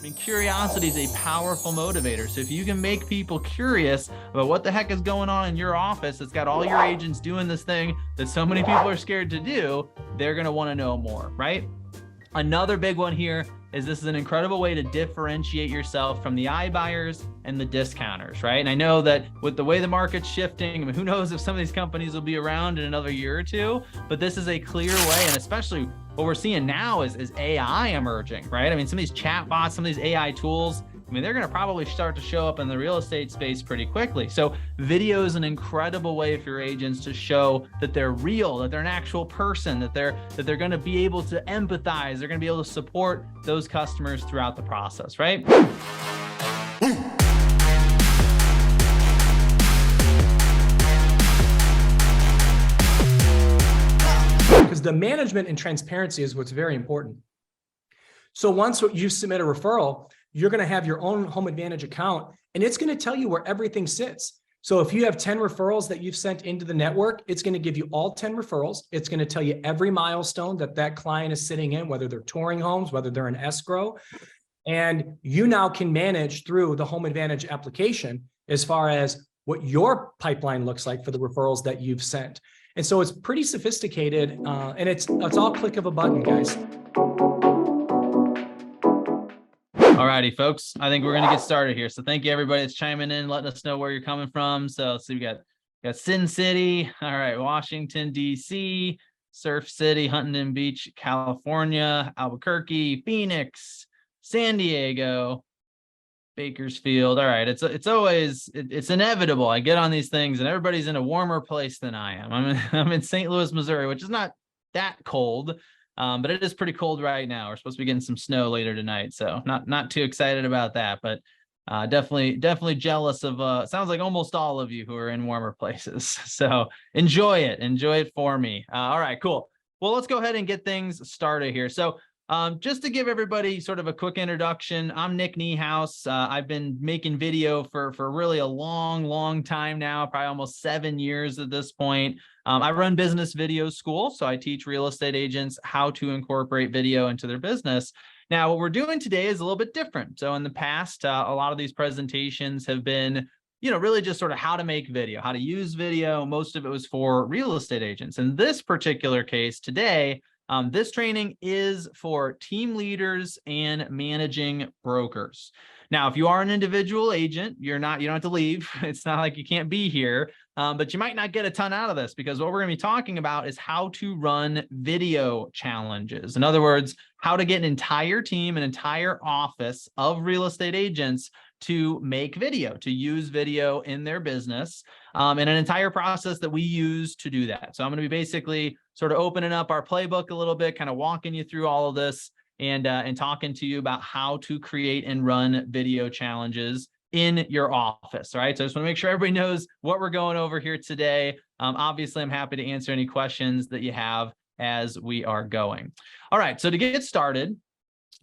I mean, curiosity is a powerful motivator. So if you can make people curious about what the heck is going on in your office, it's got all your agents doing this thing that so many people are scared to do, they're going to want to know more, right? Another big one here is this is an incredible way to differentiate yourself from the iBuyers and the discounters, right? And I know that with the way the market's shifting, I mean, who knows if some of these companies will be around in another year or two, but this is a clear way. And especially what we're seeing now is AI emerging, right? I mean, some of these chat bots, some of these AI tools, I mean, they're going to probably start to show up in the real estate space pretty quickly. So video is an incredible way for your agents to show that they're real, that they're an actual person, that they're going to be able to empathize, they're going to be able to support those customers throughout the process, right? Because the management and transparency is what's very important. So once you submit a referral, you're going to have your own Home Advantage account, and it's going to tell you where everything sits. So if you have 10 referrals that you've sent into the network, it's going to give you all 10 referrals. It's going to tell you every milestone that that client is sitting in, whether they're touring homes, whether they're in escrow. And you now can manage through the Home Advantage application as far as what your pipeline looks like for the referrals that you've sent. And so it's pretty sophisticated, and it's all click of a button, guys. Alrighty, folks, I think we're going to get started here. So thank you, everybody that's chiming in, letting us know where you're coming from. So let's see, we got Sin City, all right, Washington, D.C., Surf City, Huntington Beach, California, Albuquerque, Phoenix, San Diego, Bakersfield. All right, it's inevitable. I get on these things and everybody's in a warmer place than I am. I'm in St. Louis, Missouri, which is not that cold. But it is pretty cold right now. We're supposed to be getting some snow later tonight, so not too excited about that, but definitely jealous of sounds like almost all of you who are in warmer places. So enjoy it for me. All right, cool. Well, let's go ahead and get things started here. So just to give everybody sort of a quick introduction, I'm Nick Niehaus. I've been making video for really a long time now, probably almost 7 years at this point. I run Business Video School, so I teach real estate agents how to incorporate video into their business. Now, what we're doing today is a little bit different. So in the past, a lot of these presentations have been, really just sort of how to make video, how to use video. Most of it was for real estate agents. In this particular case today, this training is for team leaders and managing brokers. Now, if you are an individual agent, you don't have to leave. It's not like you can't be here, but you might not get a ton out of this, because what we're going to be talking about is how to run video challenges. In other words, how to get an entire team, an entire office of real estate agents to make video, to use video in their business, and an entire process that we use to do that. So I'm going to be basically sort of opening up our playbook a little bit, kind of walking you through all of this, and talking to you about how to create and run video challenges in your office. All right. So I just want to make sure everybody knows what we're going over here today. Obviously, I'm happy to answer any questions that you have as we are going. All right. So to get started,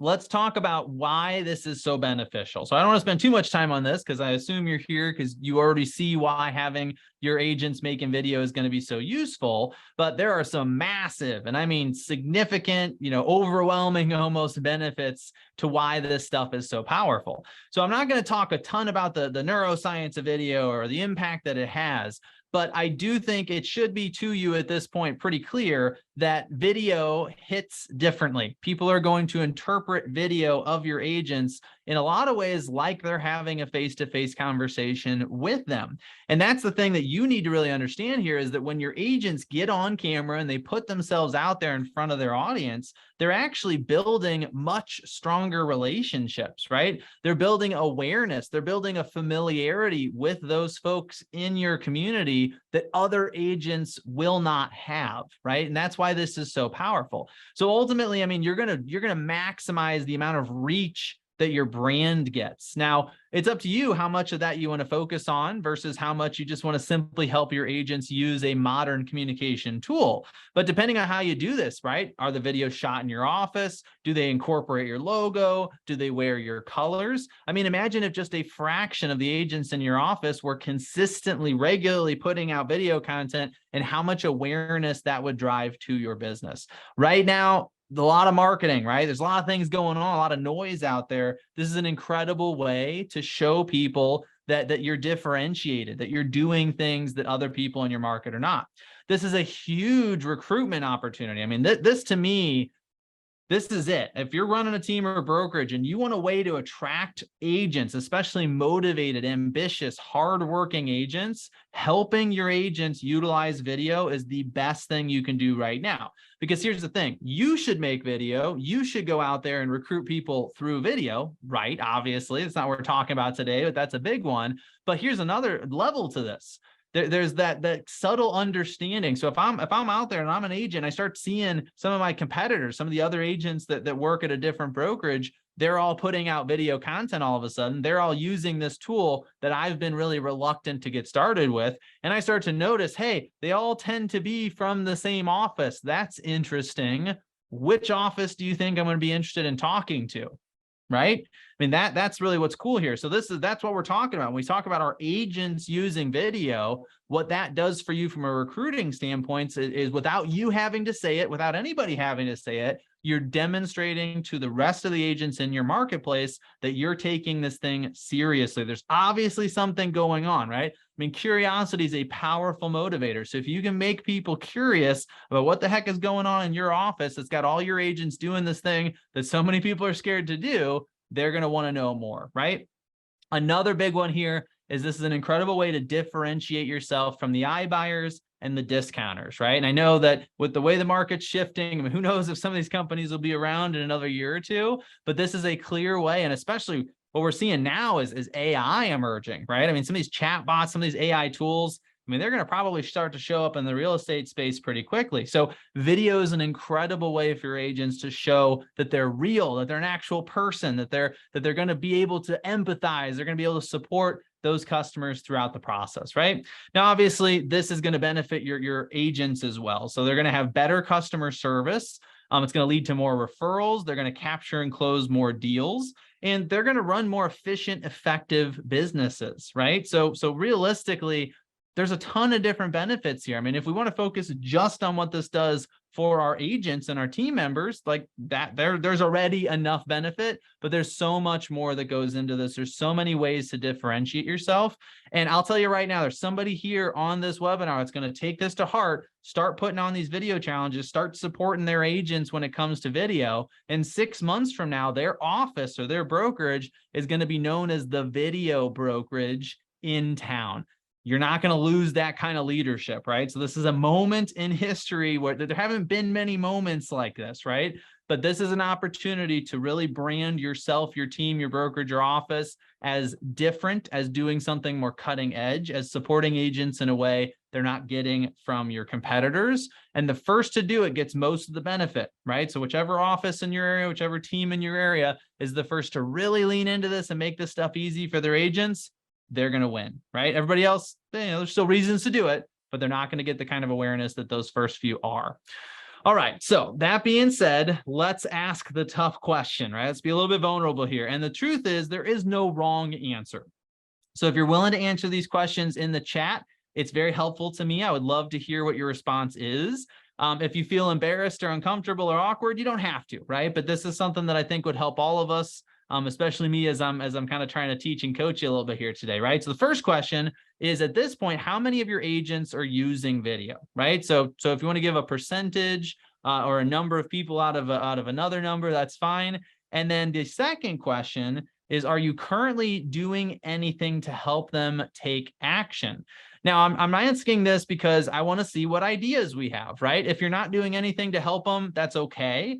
let's talk about why this is so beneficial. So I don't want to spend too much time on this, because I assume you're here because you already see why having your agents making video is going to be so useful. But there are some massive, and I mean significant, overwhelming almost benefits to why this stuff is so powerful. So I'm not going to talk a ton about the neuroscience of video or the impact that it has, but I do think it should be to you at this point pretty clear that video hits differently. People are going to interpret video of your agents in a lot of ways like they're having a face-to-face conversation with them. And that's the thing that you need to really understand here, is that when your agents get on camera and they put themselves out there in front of their audience, they're actually building much stronger relationships, right? They're building awareness. They're building a familiarity with those folks in your community that other agents will not have, right? And that's why this is so powerful. So ultimately, I mean, you're gonna maximize the amount of reach that your brand gets. Now, it's up to you how much of that you want to focus on versus how much you just want to simply help your agents use a modern communication tool. But depending on how you do this, right? Are the videos shot in your office? Do they incorporate your logo? Do they wear your colors? I mean, imagine if just a fraction of the agents in your office were consistently, regularly putting out video content, and how much awareness that would drive to your business. Right now, a lot of marketing, right? There's a lot of things going on, a lot of noise out there. This is an incredible way to show people that you're differentiated, that you're doing things that other people in your market are not. This is a huge recruitment opportunity. I mean, this to me, this is it. If you're running a team or a brokerage and you want a way to attract agents, especially motivated, ambitious, hardworking agents, helping your agents utilize video is the best thing you can do right now. Because here's the thing, you should make video. You should go out there and recruit people through video, right? Obviously, it's not what we're talking about today, but that's a big one. But here's another level to this. There's that subtle understanding. So if I'm out there and I'm an agent, I start seeing some of my competitors, some of the other agents that work at a different brokerage, they're all putting out video content all of a sudden. They're all using this tool that I've been really reluctant to get started with. And I start to notice, hey, they all tend to be from the same office. That's interesting. Which office do you think I'm going to be interested in talking to? Right? I mean, that's really what's cool here. So that's what we're talking about. When we talk about our agents using video, what that does for you from a recruiting standpoint is without you having to say it, without anybody having to say it, you're demonstrating to the rest of the agents in your marketplace that you're taking this thing seriously. There's obviously something going on, right? I mean, curiosity is a powerful motivator. So if you can make people curious about what the heck is going on in your office, it's got all your agents doing this thing that so many people are scared to do, they're going to want to know more, right? Another big one here is this is an incredible way to differentiate yourself from the iBuyers and the discounters, right? And I know that with the way the market's shifting, I mean, who knows if some of these companies will be around in another year or two, but this is a clear way. And especially what we're seeing now is AI emerging, right? I mean, some of these chat bots, some of these AI tools, I mean, they're going to probably start to show up in the real estate space pretty quickly. So video is an incredible way for your agents to show that they're real, that they're an actual person, that they're going to be able to empathize, they're going to be able to support those customers throughout the process, right? Now, obviously, this is going to benefit your agents as well. So they're going to have better customer service. It's going to lead to more referrals. They're going to capture and close more deals, and they're going to run more efficient, effective businesses, right? So realistically, there's a ton of different benefits here. I mean, if we want to focus just on what this does for our agents and our team members, like that, there's already enough benefit, but there's so much more that goes into this. There's so many ways to differentiate yourself. And I'll tell you right now, there's somebody here on this webinar that's going to take this to heart, start putting on these video challenges, start supporting their agents when it comes to video. And 6 months from now, their office or their brokerage is going to be known as the video brokerage in town. You're not going to lose that kind of leadership, right? So this is a moment in history where there haven't been many moments like this, right? But this is an opportunity to really brand yourself, your team, your brokerage, your office as different, as doing something more cutting edge, as supporting agents in a way they're not getting from your competitors. And the first to do it gets most of the benefit, right? So whichever office in your area, whichever team in your area is the first to really lean into this and make this stuff easy for their agents, they're going to win, right? Everybody else, there's still reasons to do it, but they're not going to get the kind of awareness that those first few are. All right. So that being said, let's ask the tough question, right? Let's be a little bit vulnerable here. And the truth is there is no wrong answer. So if you're willing to answer these questions in the chat, it's very helpful to me. I would love to hear what your response is. If you feel embarrassed or uncomfortable or awkward, you don't have to, right? But this is something that I think would help all of us, especially me as I'm kind of trying to teach and coach you a little bit here today, right? So the first question is, at this point, how many of your agents are using video, right? So if you want to give a percentage or a number of people out of another number, that's fine. And then the second question is, are you currently doing anything to help them take action? Now, I'm asking this because I want to see what ideas we have, right? If you're not doing anything to help them, that's okay.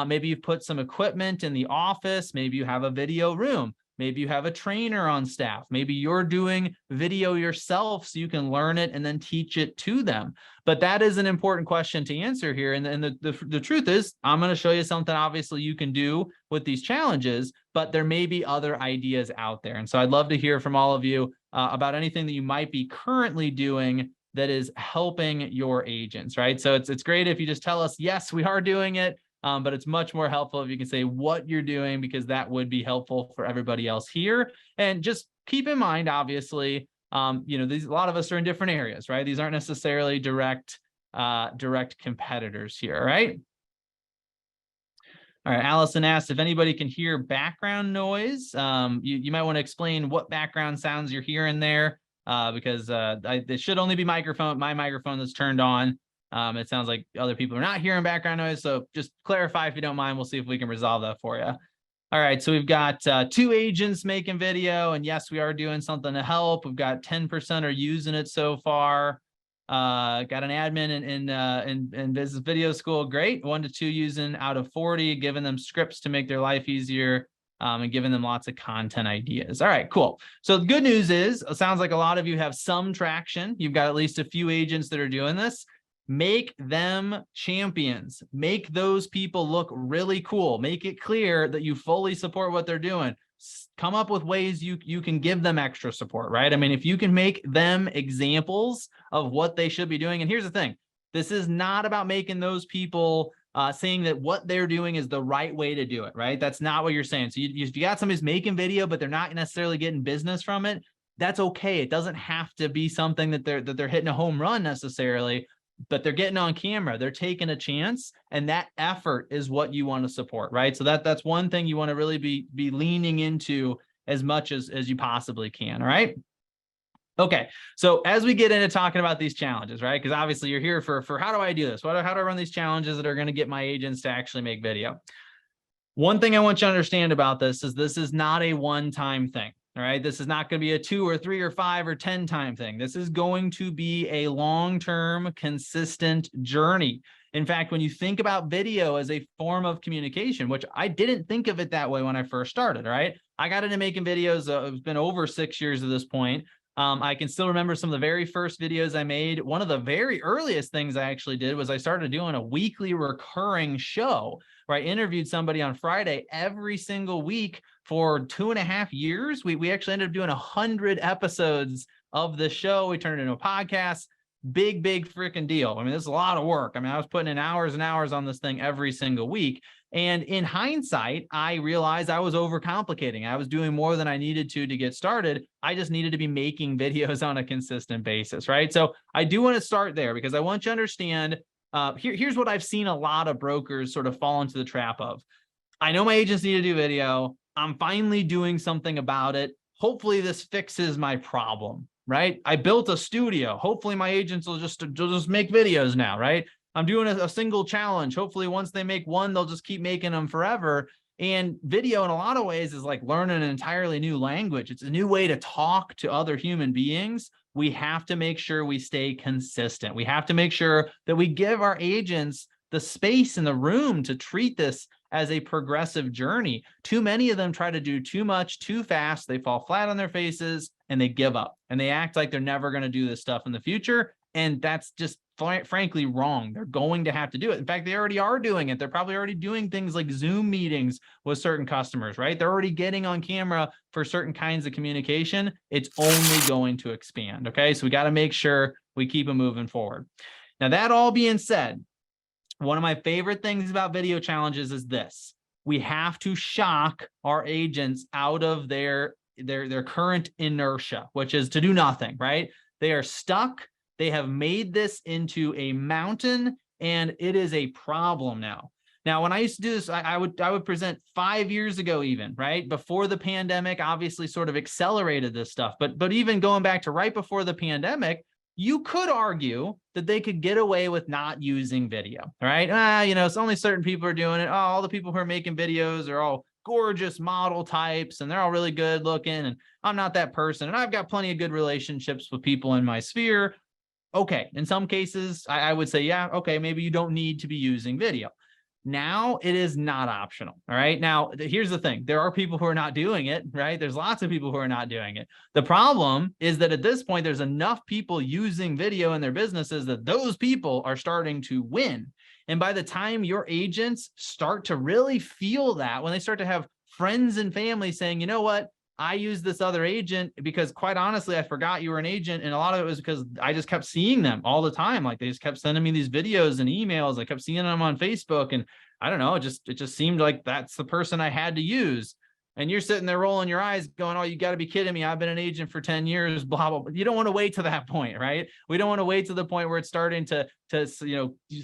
Maybe you've put some equipment in the office. Maybe you have a video room. Maybe you have a trainer on staff. Maybe you're doing video yourself so you can learn it and then teach it to them. But that is an important question to answer here. And the truth is, I'm going to show you something obviously you can do with these challenges, but there may be other ideas out there. And so I'd love to hear from all of you about anything that you might be currently doing that is helping your agents, right? So it's great if you just tell us, yes, we are doing it. But it's much more helpful if you can say what you're doing, because that would be helpful for everybody else here. And just keep in mind, obviously, a lot of us are in different areas, right? These aren't necessarily direct competitors here, right? All right, Allison asked if anybody can hear background noise. You might want to explain what background sounds you're hearing there, because it should only be my microphone that's turned on. It sounds like other people are not hearing background noise, so just clarify if you don't mind. We'll see if we can resolve that for you. All right, so we've got 2 agents making video, and yes, we are doing something to help. We've got 10% are using it so far. Got an admin in business video school. Great. 1 to 2 using out of 40, giving them scripts to make their life easier, and giving them lots of content ideas. All right, cool. So the good news is, it sounds like a lot of you have some traction. You've got at least a few agents that are doing this. Make them champions. Make those people look really cool. Make it clear that you fully support what they're doing. Come up with ways you can give them extra support, right? I mean, if you can make them examples of what they should be doing. And here's the thing, this is not about making those people saying that what they're doing is the right way to do it, right? That's not what you're saying. So if you got somebody who's making video, but they're not necessarily getting business from it, that's okay. It doesn't have to be something that they're hitting a home run necessarily, but they're getting on camera, they're taking a chance, and that effort is what you want to support, right? So that's one thing you want to really be leaning into as much as you possibly can. All right. Okay. So as we get into talking about these challenges, right? Because obviously you're here for how do I do this? How do I run these challenges that are going to get my agents to actually make video? One thing I want you to understand about this is not a one-time thing. All right. This is not going to be a 2 or 3 or 5 or 10 time thing. This is going to be a long-term, consistent journey. In fact, when you think about video as a form of communication, which I didn't think of it that way when I first started, right? I got into making videos. It's been over 6 years at this point. I can still remember some of the very first videos I made. One of the very earliest things I actually did was I started doing a weekly recurring show where I interviewed somebody on Friday every single week for 2.5 years. We actually ended up doing 100 episodes of the show. We turned it into a podcast. Big freaking deal. I mean, this is a lot of work. I mean, I was putting in hours and hours on this thing every single week. And in hindsight, I realized I was overcomplicating. I was doing more than I needed to get started. I just needed to be making videos on a consistent basis, right? So I do want to start there because I want you to understand, here's what I've seen a lot of brokers sort of fall into the trap of. I know my agents need to do video. I'm finally doing something about it. Hopefully this fixes my problem, right? I built a studio. Hopefully my agents will just make videos now, right? I'm doing a single challenge. Hopefully once they make one, they'll just keep making them forever. And video in a lot of ways is like learning an entirely new language. It's a new way to talk to other human beings. We have to make sure we stay consistent. We have to make sure that we give our agents the space and the room to treat this as a progressive journey. Too many of them try to do too much too fast. They fall flat on their faces and they give up and they act like they're never going to do this stuff in the future. And that's just frankly wrong. They're going to have to do it. In fact, they already are doing it. They're probably already doing things like Zoom meetings with certain customers, right? They're already getting on camera for certain kinds of communication. It's only going to expand. Okay. So we got to make sure we keep them moving forward. Now, that all being said, one of my favorite things about video challenges is this. We have to shock our agents out of their current inertia, which is to do nothing, right? They are stuck. They have made this into a mountain and it is a problem now. Now, when I used to do this, I would present 5 years ago, even, right? Before the pandemic obviously sort of accelerated this stuff. But even going back to right before the pandemic, you could argue that they could get away with not using video, right? You know, it's only certain people are doing it. Oh, all the people who are making videos are all gorgeous model types and they're all really good looking. And I'm not that person. And I've got plenty of good relationships with people in my sphere. Okay, in some cases, I would say, yeah, okay, maybe you don't need to be using video. Now it is not optional. All right. Now, here's the thing. There are people who are not doing it, right? There's lots of people who are not doing it. The problem is that at this point, there's enough people using video in their businesses that those people are starting to win. And by the time your agents start to really feel that, when they start to have friends and family saying, you know what? I use this other agent because quite honestly, I forgot you were an agent. And a lot of it was because I just kept seeing them all the time. Like they just kept sending me these videos and emails. I kept seeing them on Facebook and I don't know, it just seemed like that's the person I had to use. and you're sitting there rolling your eyes going, oh, you got to be kidding me. I've been an agent for 10 years, blah, blah, blah. You don't want to wait to that point, right? We don't want to wait to the point where it's starting to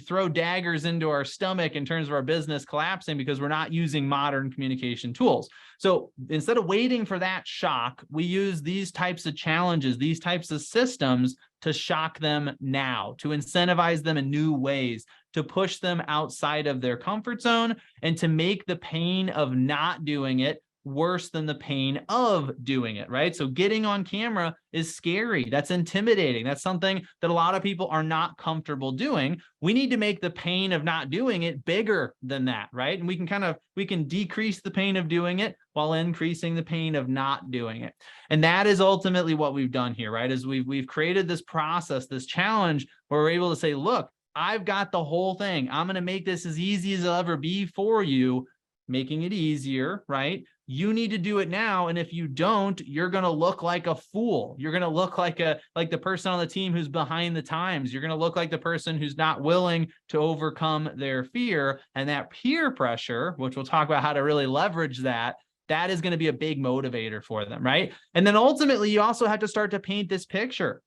throw daggers into our stomach in terms of our business collapsing because we're not using modern communication tools. So instead of waiting for that shock, we use these types of challenges, these types of systems to shock them now, to incentivize them in new ways, to push them outside of their comfort zone, and to make the pain of not doing it worse than the pain of doing it, right? So getting on camera is scary. That's intimidating. That's something that a lot of people are not comfortable doing. We need to make the pain of not doing it bigger than that, right? And we can decrease the pain of doing it while increasing the pain of not doing it. And that is ultimately what we've done here, right? Is we've created this process, this challenge where we're able to say, look, I've got the whole thing. I'm going to make this as easy as it'll ever be for you, making it easier, right? You need to do it now. And if you don't, you're going to look like a fool. You're going to look like the person on the team who's behind the times. You're going to look like the person who's not willing to overcome their fear. And that peer pressure, which we'll talk about how to really leverage that is going to be a big motivator for them, right? And then ultimately, you also have to start to paint this picture.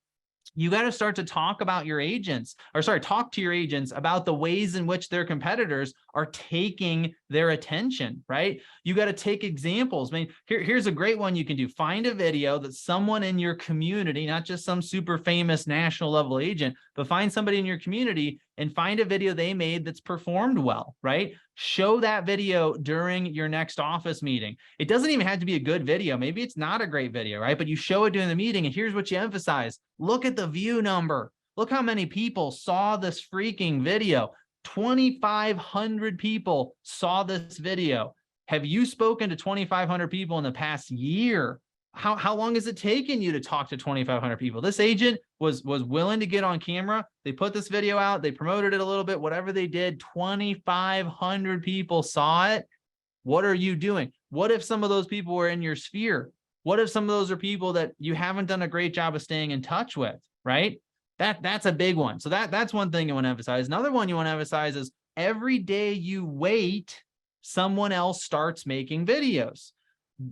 You got to start to talk to your agents about the ways in which their competitors are taking their attention, right? You got to take examples. I mean, here's a great one you can do. Find a video that someone in your community, not just some super famous national level agent, but find somebody in your community and find a video they made that's performed well, right? Show that video during your next office meeting. It doesn't even have to be a good video. Maybe it's not a great video, right? But you show it during the meeting, and here's what you emphasize. Look at the view number. Look how many people saw this freaking video. 2,500 people saw this video. Have you spoken to 2,500 people in the past year? How long has it taken you to talk to 2,500 people? This agent was willing to get on camera. They put this video out. They promoted it a little bit. Whatever they did, 2,500 people saw it. What are you doing? What if some of those people were in your sphere? What if some of those are people that you haven't done a great job of staying in touch with, right? That's a big one. So that's one thing you want to emphasize. Another one you want to emphasize is every day you wait, someone else starts making videos.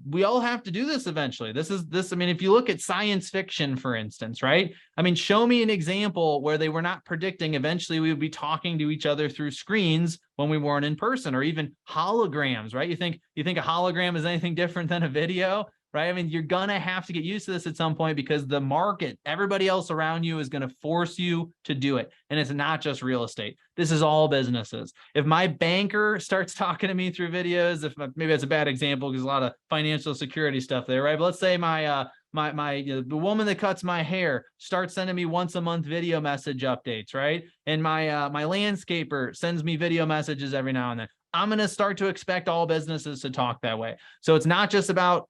We all have to do this eventually. I mean, if you look at science fiction, for instance, right? I mean, show me an example where they were not predicting eventually we would be talking to each other through screens when we weren't in person, or even holograms, right? You think a hologram is anything different than a video, right? I mean, you're going to have to get used to this at some point because the market, everybody else around you is going to force you to do it. And it's not just real estate. This is all businesses. If my banker starts talking to me through videos, maybe that's a bad example because a lot of financial security stuff there, right? But let's say the woman that cuts my hair starts sending me once a month video message updates, right? And my landscaper sends me video messages every now and then. I'm going to start to expect all businesses to talk that way. So it's not just about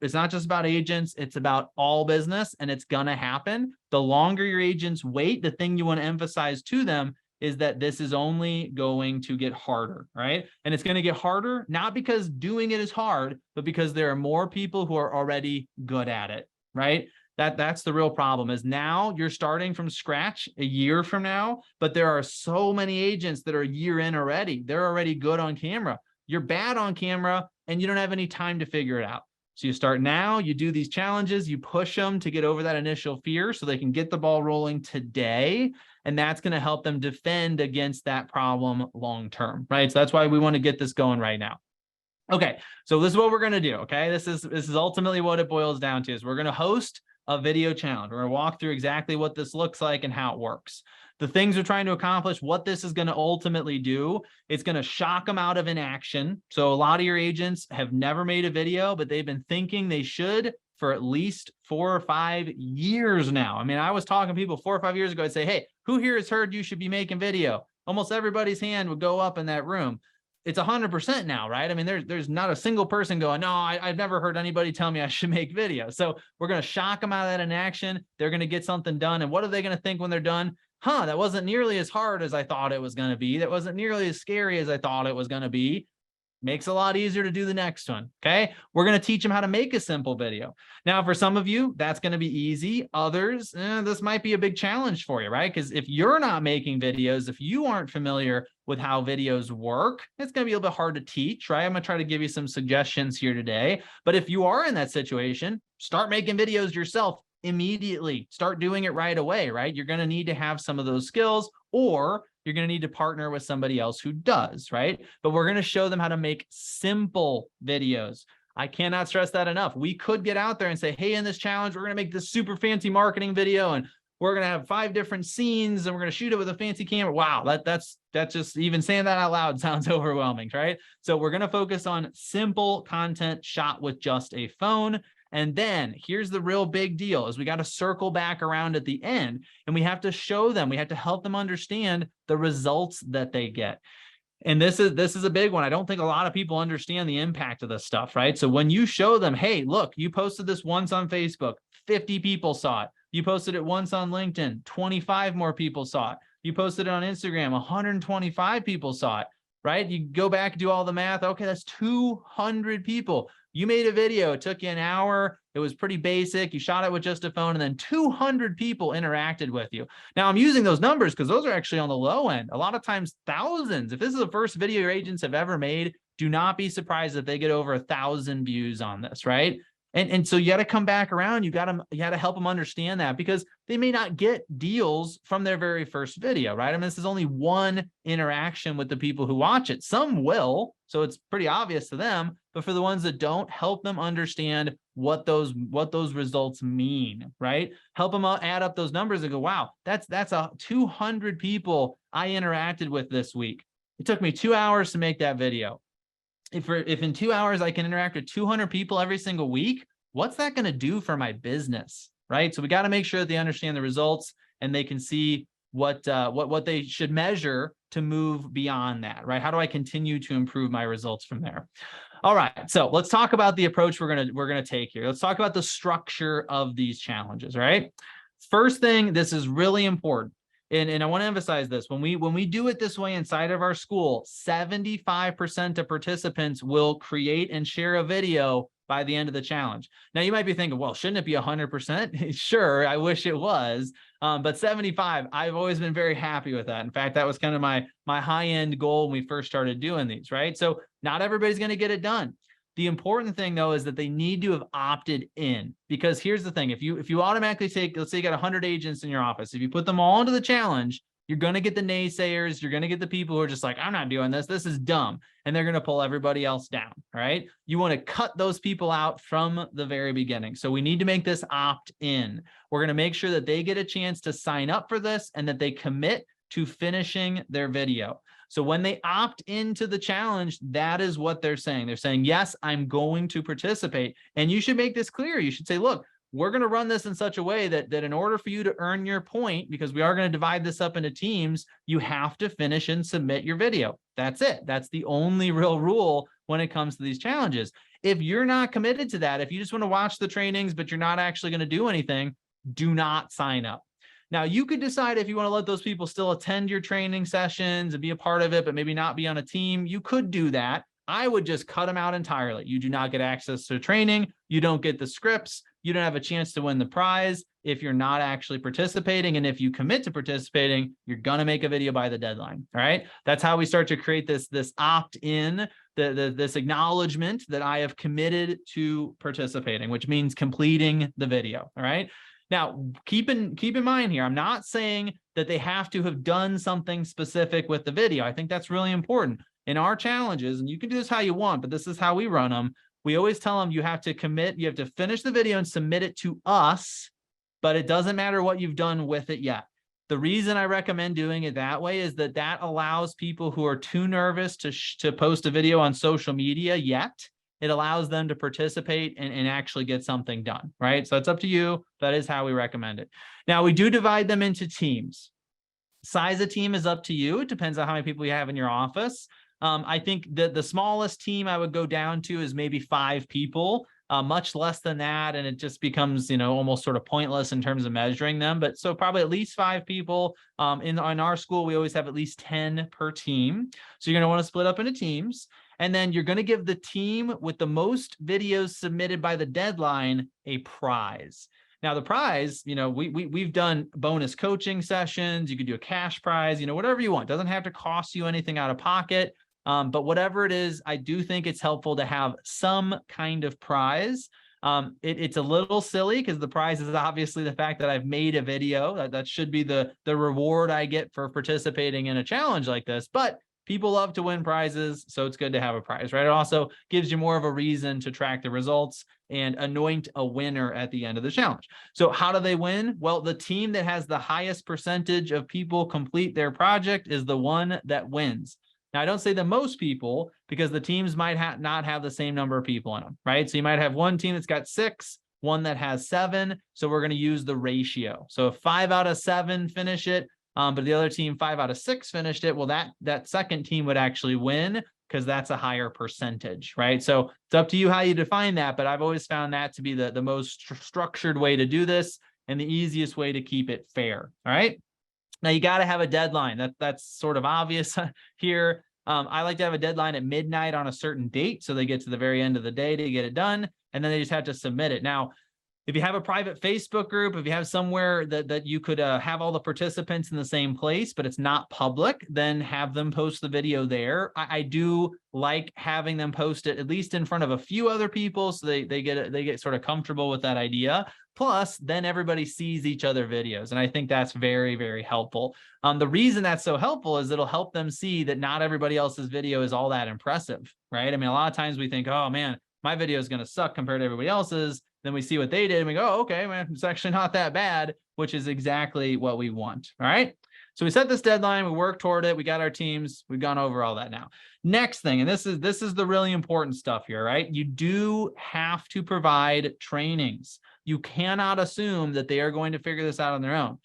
agents, it's about all business, and it's going to happen. The longer your agents wait, the thing you want to emphasize to them is that this is only going to get harder, right? And it's going to get harder, not because doing it is hard, but because there are more people who are already good at it, right? That's the real problem. Is now you're starting from scratch a year from now, but there are so many agents that are a year in already. They're already good on camera. You're bad on camera and you don't have any time to figure it out. So you start now, you do these challenges, you push them to get over that initial fear so they can get the ball rolling today. And that's going to help them defend against that problem long-term, right? So that's why we want to get this going right now. Okay, so this is what we're going to do, okay? This is ultimately what it boils down to is we're going to host a video challenge. We're going to walk through exactly what this looks like and how it works. The things we're trying to accomplish, what this is going to ultimately do, it's going to shock them out of inaction. So a lot of your agents have never made a video, but they've been thinking they should for at least 4 or 5 years now. I mean, I was talking to people 4 or 5 years ago. I'd say, hey, who here has heard you should be making video? Almost everybody's hand would go up in that room. It's 100% now, right? I mean, there's not a single person going, no, I've never heard anybody tell me I should make video. So we're going to shock them out of that inaction. They're going to get something done. And what are they going to think when they're done? That wasn't nearly as hard as I thought it was going to be. That wasn't nearly as scary as I thought it was going to be. Makes it a lot easier to do the next one. Okay. We're going to teach them how to make a simple video. Now, for some of you, that's going to be easy. Others, this might be a big challenge for you, right? Because if you're not making videos, if you aren't familiar with how videos work, it's going to be a little bit hard to teach, right? I'm going to try to give you some suggestions here today. But if you are in that situation, start making videos yourself immediately. Start doing it right away, right? You're going to need to have some of those skills, or you're going to need to partner with somebody else who does, right? But we're going to show them how to make simple videos. I cannot stress that enough. We could get out there and say, hey, in this challenge, we're going to make this super fancy marketing video, and we're going to have 5 different scenes, and we're going to shoot it with a fancy camera. Wow, that's just, even saying that out loud sounds overwhelming, right? So we're going to focus on simple content shot with just a phone. And then here's the real big deal, is we got to circle back around at the end, and we have to show them, we have to help them understand the results that they get. And this is a big one. I don't think a lot of people understand the impact of this stuff, right? So when you show them, hey, look, you posted this once on Facebook, 50 people saw it. You posted it once on LinkedIn, 25 more people saw it. You posted it on Instagram, 125 people saw it, right? You go back and do all the math. Okay, that's 200 people. You made a video, it took you an hour, it was pretty basic, you shot it with just a phone, and then 200 people interacted with you. Now, I'm using those numbers because those are actually on the low end. A lot of times, thousands. If this is the first video your agents have ever made, do not be surprised if they get over 1,000 views on this, right? And so you got to come back around. You got to help them understand that, because they may not get deals from their very first video, right? I mean, this is only one interaction with the people who watch it. Some will, so it's pretty obvious to them. But for the ones that don't, help them understand what those results mean, right? Help them add up those numbers and go, wow, that's 200 people I interacted with this week. It took me 2 hours to make that video. If in 2 hours I can interact with 200 people every single week, what's that going to do for my business, right? So we got to make sure that they understand the results, and they can see what they should measure to move beyond that, right? How do I continue to improve my results from there? All right, so let's talk about the approach we're gonna take here. Let's talk about the structure of these challenges, right? First thing, this is really important. And I want to emphasize this. When we do it this way inside of our school, 75% of participants will create and share a video by the end of the challenge. Now, you might be thinking, well, shouldn't it be 100%? Sure, I wish it was. But 75, I've always been very happy with that. In fact, that was kind of my high-end goal when we first started doing these, right? So not everybody's going to get it done. The important thing, though, is that they need to have opted in, because here's the thing. If you automatically take, let's say you got 100 agents in your office, if you put them all into the challenge, you're going to get the naysayers. You're going to get the people who are just like, I'm not doing this. This is dumb. And they're going to pull everybody else down, right? You want to cut those people out from the very beginning. So we need to make this opt-in. We're going to make sure that they get a chance to sign up for this and that they commit to finishing their video. So when they opt into the challenge, that is what they're saying. They're saying, yes, I'm going to participate. And you should make this clear. You should say, look, we're going to run this in such a way that in order for you to earn your point, because we are going to divide this up into teams, you have to finish and submit your video. That's it. That's the only real rule when it comes to these challenges. If you're not committed to that, if you just want to watch the trainings, but you're not actually going to do anything, do not sign up. Now, you could decide if you want to let those people still attend your training sessions and be a part of it, but maybe not be on a team. You could do that. I would just cut them out entirely. You do not get access to training. You don't get the scripts. You don't have a chance to win the prize if you're not actually participating. And if you commit to participating, you're going to make a video by the deadline. All right. That's how we start to create this opt-in, this acknowledgement that I have committed to participating, which means completing the video. All right. Now, keep in mind here, I'm not saying that they have to have done something specific with the video. I think that's really important. In our challenges, and you can do this how you want, but this is how we run them. We always tell them you have to commit, you have to finish the video and submit it to us, but it doesn't matter what you've done with it yet. The reason I recommend doing it that way is that allows people who are too nervous to post a video on social media yet. It allows them to participate and actually get something done, right? So it's up to you. That is how we recommend it. Now, we do divide them into teams. Size of team is up to you. It depends on how many people you have in your office. I think that the smallest team I would go down to is maybe 5 people. much less than that. And it just becomes, almost sort of pointless in terms of measuring them. But so probably at least 5 people. In our school, we always have at least 10 per team. So you're going to want to split up into teams. And then you're going to give the team with the most videos submitted by the deadline a prize. Now, the prize, we've done bonus coaching sessions. You could do a cash prize, whatever you want. It doesn't have to cost you anything out of pocket. But whatever it is, I do think it's helpful to have some kind of prize. It's a little silly because the prize is obviously the fact that I've made a video. That should be the reward I get for participating in a challenge like this. But people love to win prizes, so it's good to have a prize, right? It also gives you more of a reason to track the results and anoint a winner at the end of the challenge. So how do they win? Well, the team that has the highest percentage of people complete their project is the one that wins. Now, I don't say the most people because the teams might not have the same number of people in them, right? So you might have one team that's got 6, one that has 7. So we're going to use the ratio. So if 5 out of 7 finish it, but the other team 5 out of 6 finished it, well, that second team would actually win because that's a higher percentage, right? So it's up to you how you define that, but I've always found that to be the most structured way to do this and the easiest way to keep it fair, all right? Now, you got to have a deadline. That's sort of obvious here. I like to have a deadline at midnight on a certain date, so they get to the very end of the day to get it done, and then they just have to submit it. Now, if you have a private Facebook group, if you have somewhere that you could have all the participants in the same place, but it's not public, then have them post the video there. I do like having them post it at least in front of a few other people, so they get sort of comfortable with that idea. Plus, then everybody sees each other videos, and I think that's very, very helpful. The reason that's so helpful is it'll help them see that not everybody else's video is all that impressive, right? I mean, a lot of times we think, oh man, my video is going to suck compared to everybody else's. Then we see what they did and we go, oh, okay, man, it's actually not that bad, which is exactly what we want. All right. So we set this deadline, we work toward it, we got our teams, we've gone over all that now. Next thing, and this is the really important stuff here, right? You do have to provide trainings. You cannot assume that they are going to figure this out on their own.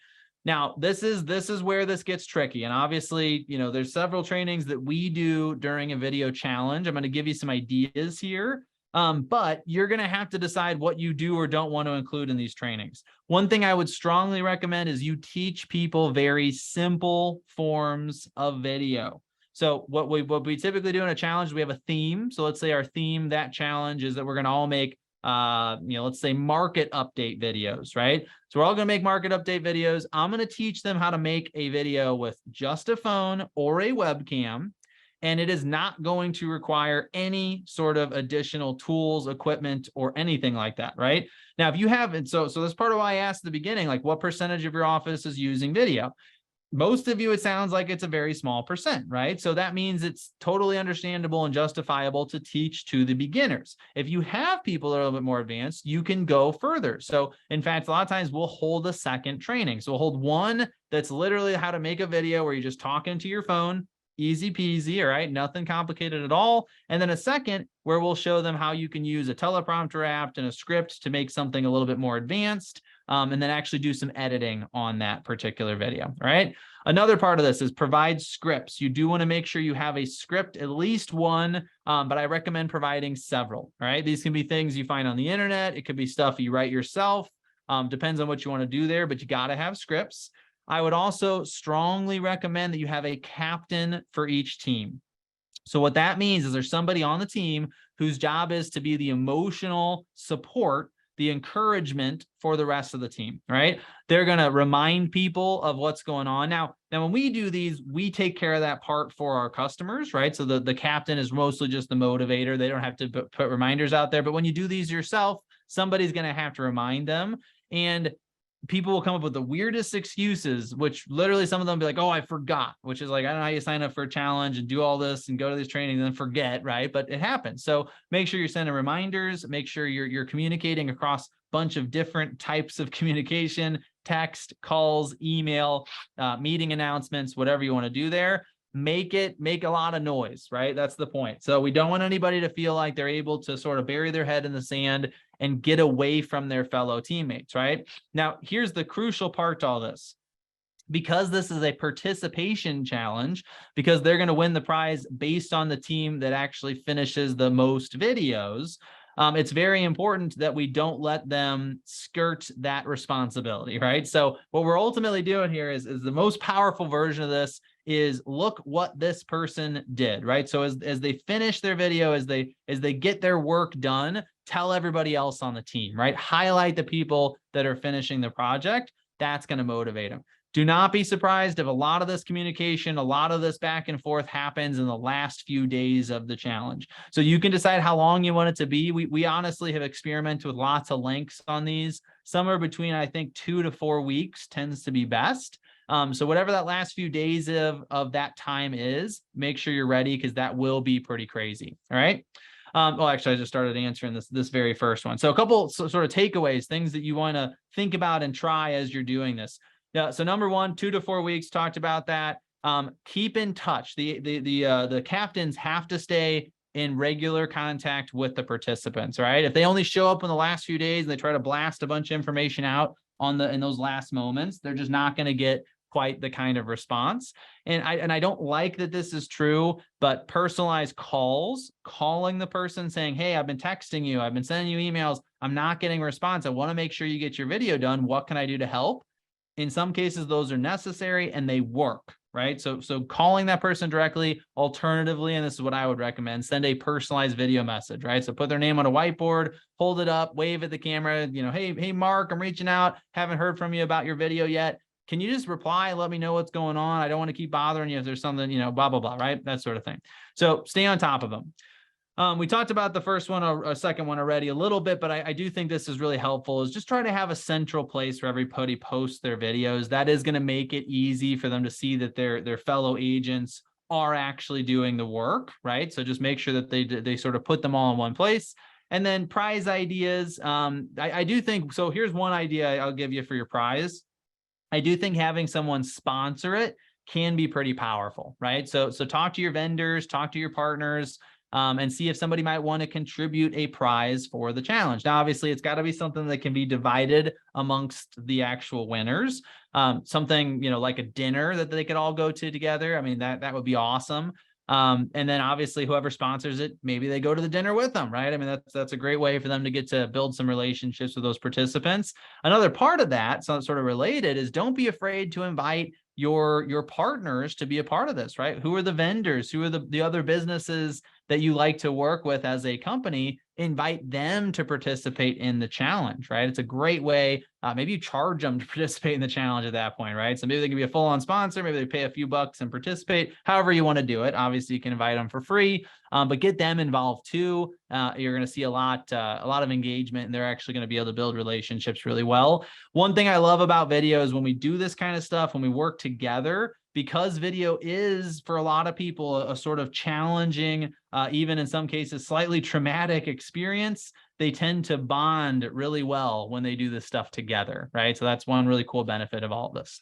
Now, this is where this gets tricky. And obviously, there's several trainings that we do during a video challenge. I'm going to give you some ideas here. But you're going to have to decide what you do or don't want to include in these trainings. One thing I would strongly recommend is you teach people very simple forms of video. So what we typically do in a challenge, we have a theme. So let's say our theme, that challenge is that we're going to all make, let's say market update videos, right? So we're all going to make market update videos. I'm going to teach them how to make a video with just a phone or a webcam. And it is not going to require any sort of additional tools, equipment, or anything like that, right? Now, if you haven't, so that's part of why I asked at the beginning, like what percentage of your office is using video? Most of you, it sounds like it's a very small percent, right? So that means it's totally understandable and justifiable to teach to the beginners. If you have people that are a little bit more advanced, you can go further. So in fact, a lot of times we'll hold a second training. So we'll hold one that's literally how to make a video where you're just talking to your phone. Easy peasy, all right? Nothing complicated at all. And then a second where we'll show them how you can use a teleprompter app and a script to make something a little bit more advanced, and then actually do some editing on that particular video, all right? Another part of this is provide scripts. You do want to make sure you have a script, at least one, but I recommend providing several, all right? These can be things you find on the internet. It could be stuff you write yourself. Depends on what you want to do there, but you got to have scripts. I would also strongly recommend that you have a captain for each team. So what that means is there's somebody on the team whose job is to be the emotional support, the encouragement for the rest of the team, right? They're going to remind people of what's going on. Now when we do these, we take care of that part for our customers, right? So the captain is mostly just the motivator. They don't have to put reminders out there. But when you do these yourself, somebody's going to have to remind them. And people will come up with the weirdest excuses, which literally some of them be like, oh, I forgot, which is like, I don't know how you sign up for a challenge and do all this and go to these trainings and then forget, right? But it happens. So make sure you're sending reminders, make sure you're communicating across a bunch of different types of communication, text, calls, email, meeting announcements, whatever you want to do there. Make a lot of noise, right? That's the point. So we don't want anybody to feel like they're able to sort of bury their head in the sand and get away from their fellow teammates, right? Now, here's the crucial part to all this. Because this is a participation challenge, because they're going to win the prize based on the team that actually finishes the most videos, it's very important that we don't let them skirt that responsibility, right? So what we're ultimately doing here is the most powerful version of this is look what this person did, right? So as they finish their video, as they get their work done, tell everybody else on the team, right? Highlight the people that are finishing the project. That's going to motivate them. Do not be surprised if a lot of this communication, a lot of this back and forth happens in the last few days of the challenge. So you can decide how long you want it to be. We honestly have experimented with lots of lengths on these. Somewhere between, I think, 2 to 4 weeks tends to be best. So whatever that last few days of that time is, make sure you're ready, because that will be pretty crazy. All right. Well, actually, I just started answering this very first one. So a couple sort of takeaways, things that you want to think about and try as you're doing this. Yeah. So number one, 2 to 4 weeks, talked about that. Keep in touch. The captains have to stay in regular contact with the participants, right? If they only show up in the last few days and they try to blast a bunch of information out in those last moments, they're just not going to get quite the kind of response. And I don't like that this is true, but personalized calls, calling the person saying, hey, I've been texting you, I've been sending you emails, I'm not getting a response, I want to make sure you get your video done, what can I do to help? In some cases, those are necessary and they work, right? So calling that person directly. Alternatively, and this is what I would recommend, send a personalized video message, right? So put their name on a whiteboard, hold it up, wave at the camera, hey, Mark, I'm reaching out, haven't heard from you about your video yet. Can you just reply, let me know what's going on? I don't want to keep bothering you if there's something, blah, blah, blah, right? That sort of thing. So stay on top of them. We talked about the first one or second one already a little bit, but I do think this is really helpful, is just try to have a central place where everybody posts their videos. That is going to make it easy for them to see that their fellow agents are actually doing the work, right? So just make sure that they sort of put them all in one place. And then prize ideas. I do think, so here's one idea I'll give you for your prize. I do think having someone sponsor it can be pretty powerful, right? So talk to your vendors, talk to your partners, and see if somebody might want to contribute a prize for the challenge. Now, obviously, it's got to be something that can be divided amongst the actual winners. Something, like a dinner that they could all go to together. I mean, that would be awesome. And then obviously whoever sponsors it, maybe they go to the dinner with them, right? I mean, that's a great way for them to get to build some relationships with those participants. Another part of that, so sort of related, is don't be afraid to invite your partners to be a part of this, right? Who are the vendors? Who are the other businesses that you like to work with as a company? Invite them to participate in the challenge, right? It's a great way. Maybe you charge them to participate in the challenge at that point, right? So maybe they can be a full-on sponsor. Maybe they pay a few bucks and participate. However you want to do it. Obviously, you can invite them for free, but get them involved too. You're going to see a lot of engagement, and they're actually going to be able to build relationships really well. One thing I love about video is when we do this kind of stuff, when we work together, because video is, for a lot of people, a sort of challenging, even in some cases, slightly traumatic experience, they tend to bond really well when they do this stuff together, right? So that's one really cool benefit of all of this.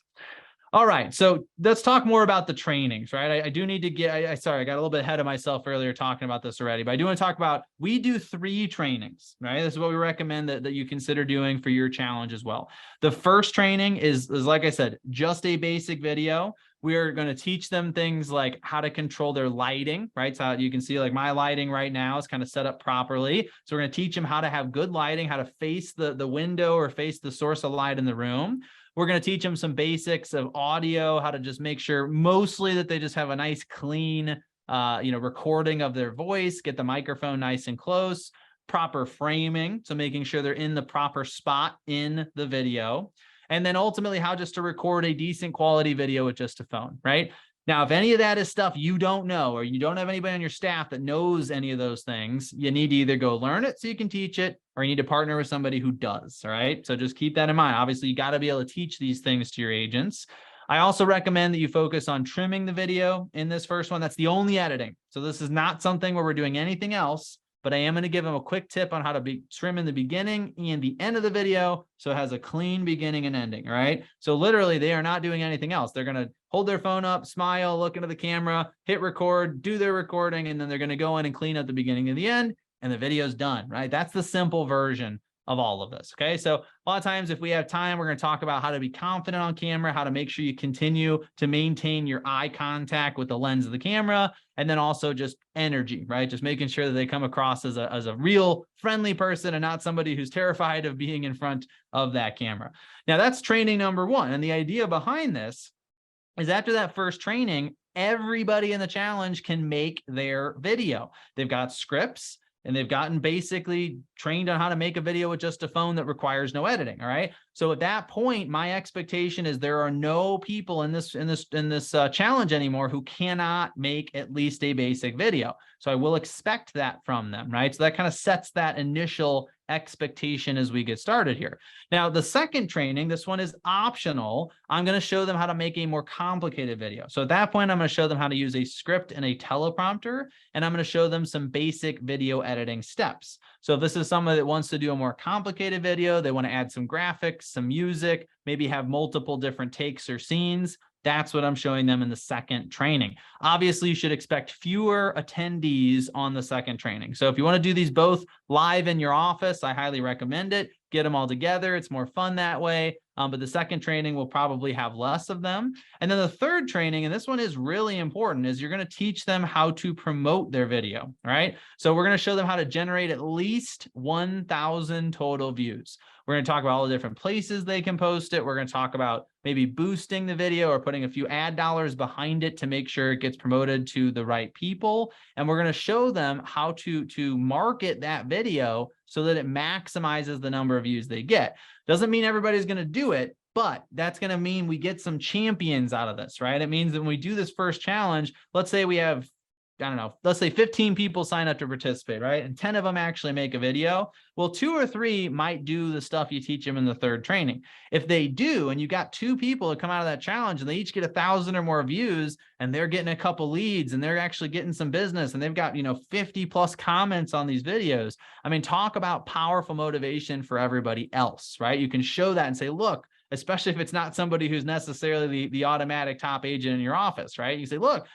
All right, so let's talk more about the trainings, right? I do need to get, sorry, I got a little bit ahead of myself earlier talking about this already, but I do want to talk about, we do 3 trainings, right? This is what we recommend that you consider doing for your challenge as well. The first training is like I said, just a basic video. We are going to teach them things like how to control their lighting, right? So you can see like my lighting right now is kind of set up properly. So we're going to teach them how to have good lighting, how to face the window or face the source of light in the room. We're going to teach them some basics of audio, how to just make sure mostly that they just have a nice clean, recording of their voice, get the microphone nice and close, proper framing. So making sure they're in the proper spot in the video. And then ultimately how just to record a decent quality video with just a phone, right? Now, if any of that is stuff you don't know, or you don't have anybody on your staff that knows any of those things, you need to either go learn it so you can teach it, or you need to partner with somebody who does, all right? So just keep that in mind. Obviously, you got to be able to teach these things to your agents. I also recommend that you focus on trimming the video in this first one. That's the only editing. So this is not something where we're doing anything else, but I am going to give them a quick tip on how to trim in the beginning and the end of the video so it has a clean beginning and ending, right? So literally, they are not doing anything else. They're going to hold their phone up, smile, look into the camera, hit record, do their recording, and then they're going to go in and clean up the beginning and the end, and the video's done, right? That's the simple version of all of this. Okay. So a lot of times if we have time, we're going to talk about how to be confident on camera, how to make sure you continue to maintain your eye contact with the lens of the camera, and then also just energy, right? Just making sure that they come across as a real friendly person and not somebody who's terrified of being in front of that camera. Now that's training number one. And the idea behind this is after that first training, everybody in the challenge can make their video. They've got scripts and they've gotten basically trained on how to make a video with just a phone that requires no editing. All right. So at that point, my expectation is there are no people in this challenge anymore who cannot make at least a basic video. So I will expect that from them, right? So that kind of sets that initial expectation as we get started here. Now, the second training, this one is optional. I'm going to show them how to make a more complicated video. So at that point, I'm going to show them how to use a script and a teleprompter, and I'm going to show them some basic video editing steps. So if this is someone that wants to do a more complicated video, they want to add some graphics, some music, maybe have multiple different takes or scenes, that's what I'm showing them in the second training. Obviously, you should expect fewer attendees on the second training. So if you want to do these both live in your office, I highly recommend it. Get them all together. It's more fun that way. But the second training will probably have less of them. And then the third training, and this one is really important, is you're going to teach them how to promote their video. All right. So we're going to show them how to generate at least 1,000 total views. We're going to talk about all the different places they can post it. We're going to talk about maybe boosting the video or putting a few ad dollars behind it to make sure it gets promoted to the right people. And we're going to show them how to market that video so that it maximizes the number of views they get. Doesn't mean everybody's going to do it, but that's going to mean we get some champions out of this, right? It means that when we do this first challenge, let's say we have, I don't know, let's say 15 people sign up to participate, right? And 10 of them actually make a video. Well, 2 or 3 might do the stuff you teach them in the third training. If they do, and you got 2 people that come out of that challenge and they each get 1,000 or more views and they're getting a couple leads and they're actually getting some business and they've got, 50 plus comments on these videos. I mean, talk about powerful motivation for everybody else, right? You can show that and say, look, especially if it's not somebody who's necessarily the automatic top agent in your office, right? You say, look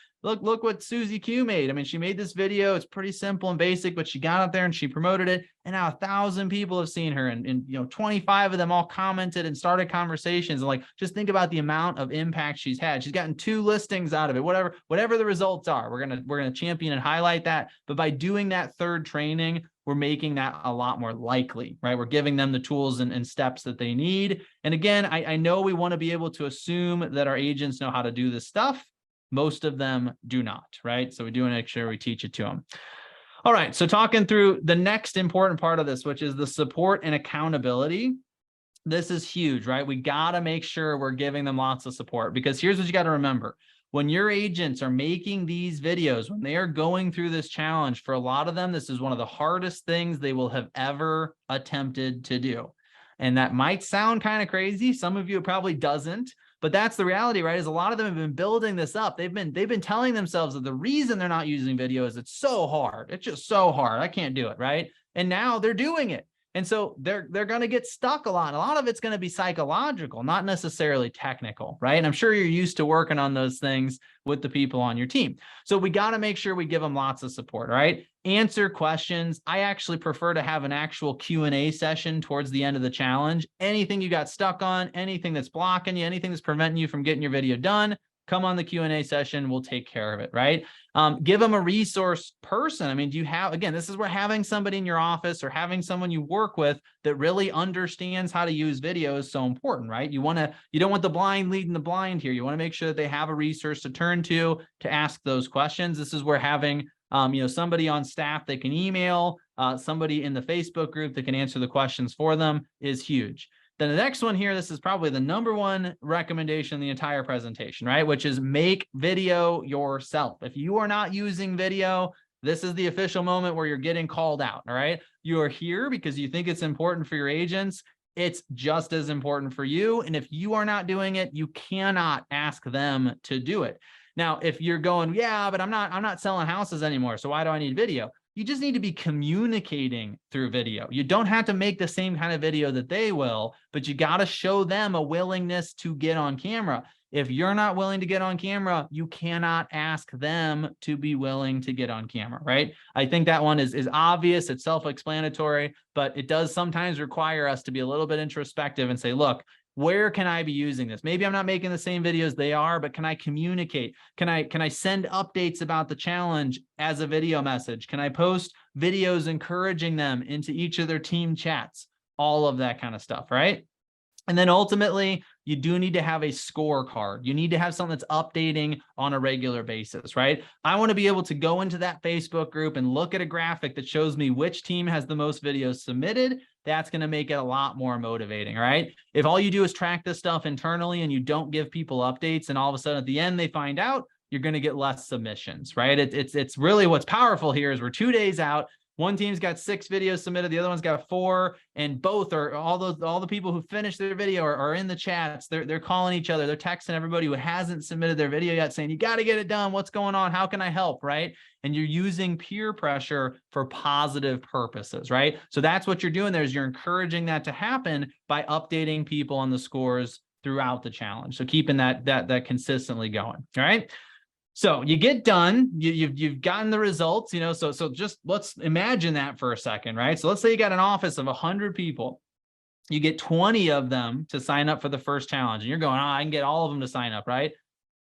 what Susie Q made. I mean, she made this video. It's pretty simple and basic, but she got out there and she promoted it. And now 1,000 people have seen her and 25 of them all commented and started conversations. And just think about the amount of impact she's had. She's gotten 2 listings out of it, whatever the results are. We're going to champion and highlight that. But by doing that third training, we're making that a lot more likely, right? We're giving them the tools and steps that they need. And again, I know we want to be able to assume that our agents know how to do this stuff. Most of them do not, right? So we do want to make sure we teach it to them. All right. So talking through the next important part of this, which is the support and accountability. This is huge, right? We got to make sure we're giving them lots of support, because here's what you got to remember. When your agents are making these videos, when they are going through this challenge, for a lot of them, this is one of the hardest things they will have ever attempted to do. And that might sound kind of crazy. Some of you it probably doesn't. But that's the reality, right? Is a lot of them have been building this up. They've been telling themselves that the reason they're not using video is it's so hard. It's just so hard. I can't do it, right? And now they're doing it. And so they're going to get stuck a lot. A lot of it's going to be psychological, not necessarily technical, right? And I'm sure you're used to working on those things with the people on your team. So we got to make sure we give them lots of support, right? Answer questions. I actually prefer to have an actual Q&A session towards the end of the challenge. Anything you got stuck on, anything that's blocking you, anything that's preventing you from getting your video done, come on the Q&A session. We'll take care of it, right? Give them a resource person. I mean, do you have, again, this is where having somebody in your office or having someone you work with that really understands how to use video is so important, right? You don't want the blind leading the blind here. You want to make sure that they have a resource to turn to ask those questions. This is where having somebody on staff that can email, somebody in the Facebook group that can answer the questions for them is huge. Then the next one here, this is probably the #1 recommendation in the entire presentation, right? Which is make video yourself. If you are not using video, this is the official moment where you're getting called out, all right? You are here because you think it's important for your agents. It's just as important for you. And if you are not doing it, you cannot ask them to do it. Now, if you're going, yeah, but I'm not selling houses anymore, so why do I need video? You just need to be communicating through video. You don't have to make the same kind of video that they will, but you got to show them a willingness to get on camera. If you're not willing to get on camera, you cannot ask them to be willing to get on camera, right? I think that one is obvious, it's self-explanatory, but it does sometimes require us to be a little bit introspective and say, look, where can I be using this? Maybe I'm not making the same videos they are, but can I communicate? Can I send updates about the challenge as a video message? Can I post videos encouraging them into each of their team chats? All of that kind of stuff, right? And then ultimately, you do need to have a scorecard. You need to have something that's updating on a regular basis, right? I want to be able to go into that Facebook group and look at a graphic that shows me which team has the most videos submitted. That's going to make it a lot more motivating, right? If all you do is track this stuff internally and you don't give people updates, and all of a sudden at the end they find out, you're going to get less submissions, right? It's really what's powerful here is we're 2 days out. One team's got 6 videos submitted, the other one's got 4, and both are all the people who finished their video are in the chats. They're calling each other, they're texting everybody who hasn't submitted their video yet, saying, you got to get it done. What's going on? How can I help? Right? And you're using peer pressure for positive purposes, right? So that's what you're doing there is you're encouraging that to happen by updating people on the scores throughout the challenge. So keeping that consistently going. All right. So you get done, you've gotten the results, so just let's imagine that for a second, right? So let's say you got an office of 100 people. You get 20 of them to sign up for the first challenge, and you're going, I can get all of them to sign up, right?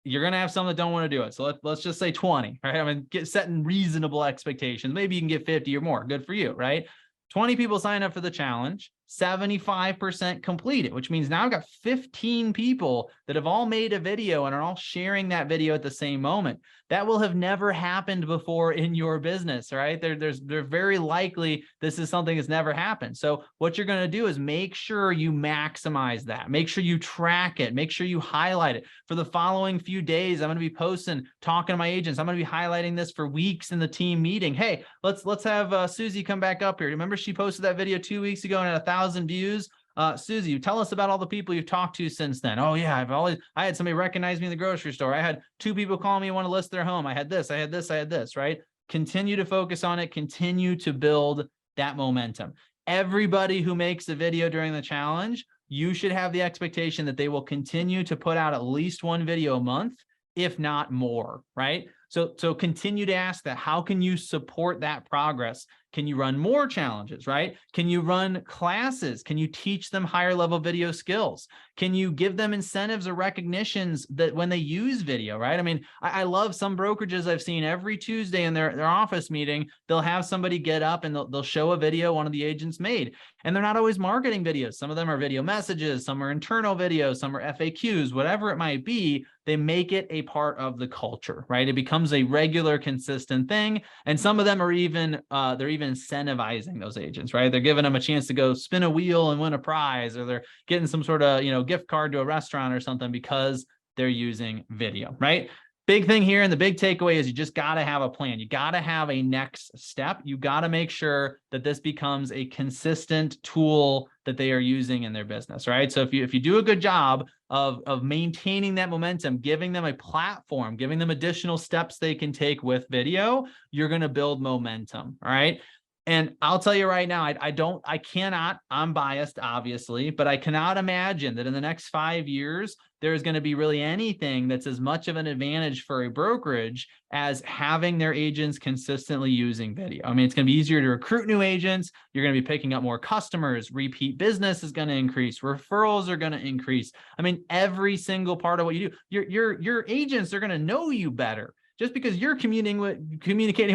You're going to have some that don't want to do it. So let's just say 20, right? I mean, setting reasonable expectations. Maybe you can get 50 or more. Good for you, right? 20 people sign up for the challenge, 75% complete it, which means now I've got 15 people that have all made a video and are all sharing that video at the same moment. That will have never happened before in your business, right? They're very likely this is something that's never happened. So what you're going to do is make sure you maximize that. Make sure you track it. Make sure you highlight it. For the following few days, I'm going to be posting, talking to my agents. I'm going to be highlighting this for weeks in the team meeting. Hey, let's have Susie come back up here. Remember she posted that video 2 weeks ago and had 1,000 views. Susie, tell us about all the people you've talked to since then. Oh yeah, I had somebody recognize me in the grocery store. I had 2 people call me and want to list their home. I had this, right? Continue to focus on it. Continue to build that momentum. Everybody who makes a video during the challenge, you should have the expectation that they will continue to put out at least 1 video a month, if not more, right? So continue to ask that. How can you support that progress? Can you run more challenges, right? Can you run classes? Can you teach them higher level video skills? Can you give them incentives or recognitions that when they use video, right? I mean, I love some brokerages I've seen every Tuesday in their office meeting, they'll have somebody get up and they'll show a video one of the agents made. And they're not always marketing videos. Some of them are video messages, some are internal videos, some are FAQs, whatever it might be. They make it a part of the culture, right? It becomes a regular, consistent thing. And some of them are even, they're even incentivizing those agents, right? They're giving them a chance to go spin a wheel and win a prize, or they're getting some sort of, gift card to a restaurant or something because they're using video, right? Big thing here and the big takeaway is you just got to have a plan. You got to have a next step. You got to make sure that this becomes a consistent tool that they are using in their business, right? So if you do a good job of maintaining that momentum, giving them a platform, giving them additional steps they can take with video, you're going to build momentum, all right? And I'll tell you right now, I'm biased, obviously, but I cannot imagine that in the next 5 years, there's going to be really anything that's as much of an advantage for a brokerage as having their agents consistently using video. I mean, it's going to be easier to recruit new agents. You're going to be picking up more customers. Repeat business is going to increase. Referrals are going to increase. I mean, every single part of what you do, your agents are going to know you better. Just because you're communicating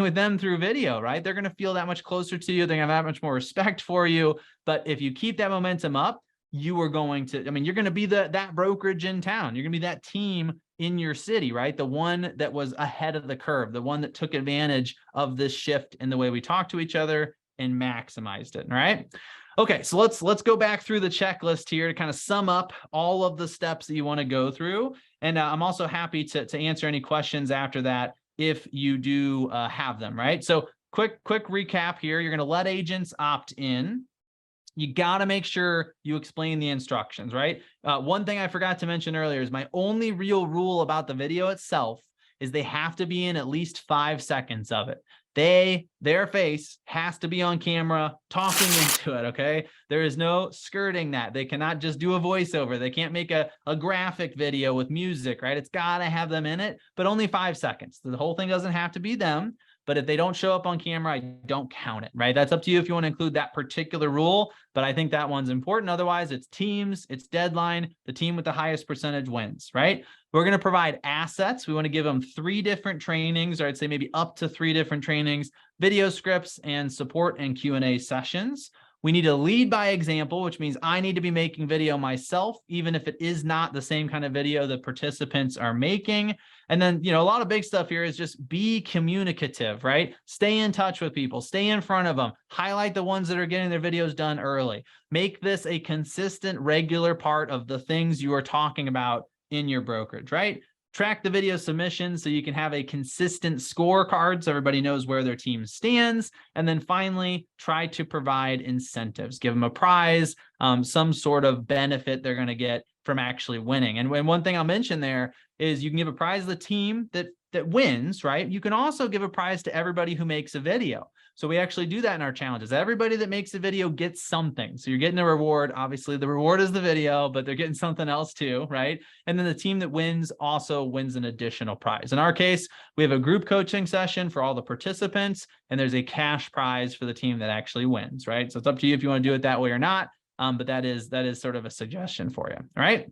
with them through video, right? They're going to feel that much closer to you. They're going to have that much more respect for you. But if you keep that momentum up, you are going to, you're going to be that brokerage in town. You're going to be that team in your city, right? The one that was ahead of the curve, the one that took advantage of this shift in the way we talk to each other and maximized it, all right? Okay, so let's go back through the checklist here to kind of sum up all of the steps that you want to go through. And I'm also happy to answer any questions after that if you do have them, right? So quick recap here. You're going to let agents opt in. You got to make sure you explain the instructions, right? One thing I forgot to mention earlier is my only real rule about the video itself is they have to be in at least 5 seconds of it. their face has to be on camera talking into it, okay? There is no skirting that. They cannot just do a voiceover. They can't make a graphic video with music, right? It's got to have them in it, but only 5 seconds. The whole thing doesn't have to be them, but if they don't show up on camera, I don't count it, right? That's up to you if you want to include that particular rule, but I think that one's important. Otherwise, it's teams, it's deadline, the team with the highest percentage wins, right? We're going to provide assets. We want to give them 3 different trainings, or I'd say maybe up to 3 different trainings, video scripts, and support and Q&A sessions. We need to lead by example, which means I need to be making video myself, even if it is not the same kind of video the participants are making. And then, a lot of big stuff here is just be communicative, right? Stay in touch with people, stay in front of them, highlight the ones that are getting their videos done early. Make this a consistent, regular part of the things you are talking about in your brokerage, right? Track the video submissions so you can have a consistent scorecard so everybody knows where their team stands. And then finally, try to provide incentives. Give them a prize, some sort of benefit they're going to get from actually winning. And one thing I'll mention there is you can give a prize to the team that wins, right? You can also give a prize to everybody who makes a video. So we actually do that in our challenges. Everybody that makes a video gets something. So you're getting a reward. Obviously, the reward is the video, but they're getting something else too, right? And then the team that wins also wins an additional prize. In our case, we have a group coaching session for all the participants, and there's a cash prize for the team that actually wins, right? So it's up to you if you want to do it that way or not. But that is sort of a suggestion for you. All right.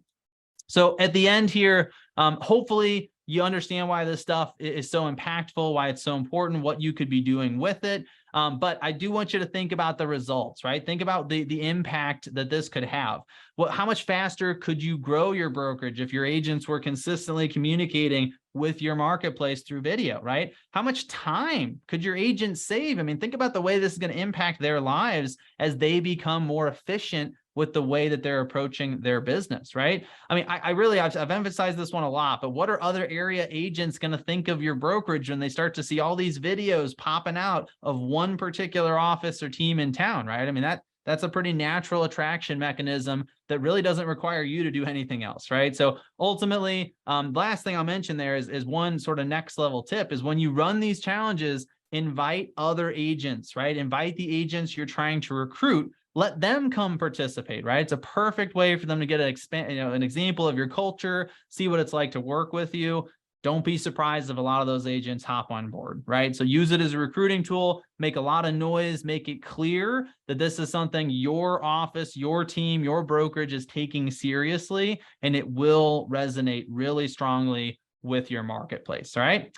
So at the end here, hopefully you understand why this stuff is so impactful, why it's so important, what you could be doing with it. But I do want you to think about the results, right? Think about the impact that this could have. Well, how much faster could you grow your brokerage if your agents were consistently communicating with your marketplace through video, right? How much time could your agents save? I mean, think about the way this is going to impact their lives as they become more efficient with the way that they're approaching their business, right? I mean, I've emphasized this one a lot, but what are other area agents going to think of your brokerage when they start to see all these videos popping out of one particular office or team in town, right? I mean, that's a pretty natural attraction mechanism that really doesn't require you to do anything else, right? So ultimately, the last thing I'll mention there is one sort of next level tip is when you run these challenges, invite other agents, right? Invite the agents you're trying to recruit. Let them come participate, right? It's a perfect way for them to get an example of your culture, see what it's like to work with you. Don't be surprised if a lot of those agents hop on board, right? So use it as a recruiting tool, make a lot of noise, make it clear that this is something your office, your team, your brokerage is taking seriously, and it will resonate really strongly with your marketplace, all right?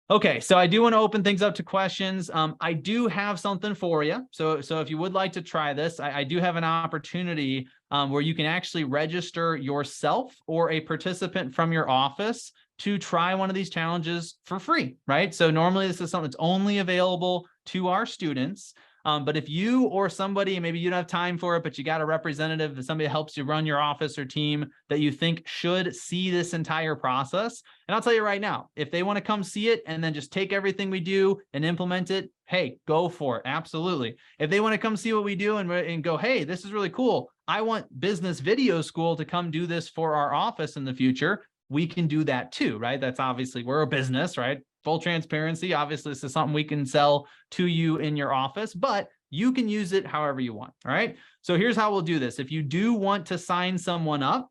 Okay, so I do want to open things up to questions. I do have something for you. So if you would like to try this, I do have an opportunity where you can actually register yourself or a participant from your office to try one of these challenges for free, right? So normally this is something that's only available to our students. But if you or somebody, maybe you don't have time for it, but you got a representative, somebody helps you run your office or team that you think should see this entire process. And I'll tell you right now, if they want to come see it and then just take everything we do and implement it, hey, go for it. Absolutely. If they want to come see what we do and go, hey, this is really cool. I want Business Video School to come do this for our office in the future. We can do that too, right? That's obviously, we're a business, right? Full transparency. Obviously, this is something we can sell to you in your office, but you can use it however you want. All right. So here's how we'll do this. If you do want to sign someone up,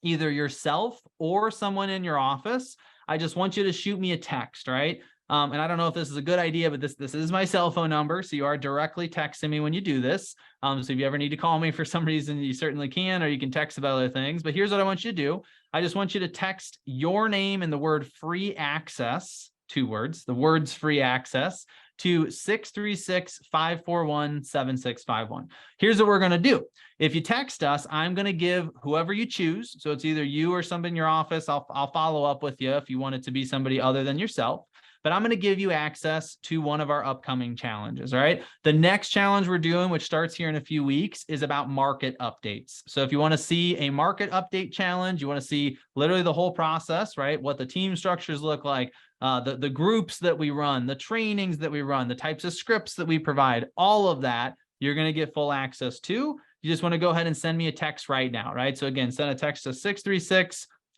either yourself or someone in your office, I just want you to shoot me a text, right? And I don't know if this is a good idea, but this is my cell phone number. So you are directly texting me when you do this. So if you ever need to call me for some reason, you certainly can, or you can text about other things. But here's what I want you to do. I just want you to text your name and the word free access, 2 words, the words free access, to 636-541-7651. Here's what we're going to do. If you text us, I'm going to give whoever you choose. So it's either you or somebody in your office. I'll follow up with you if you want it to be somebody other than yourself. But I'm going to give you access to one of our upcoming challenges. All right. The next challenge we're doing, which starts here in a few weeks, is about market updates. So if you want to see a market update challenge, you want to see literally the whole process, right? What the team structures look like, the groups that we run, the trainings that we run, the types of scripts that we provide, all of that, you're going to get full access to. You just want to go ahead and send me a text right now, right? So again, send a text to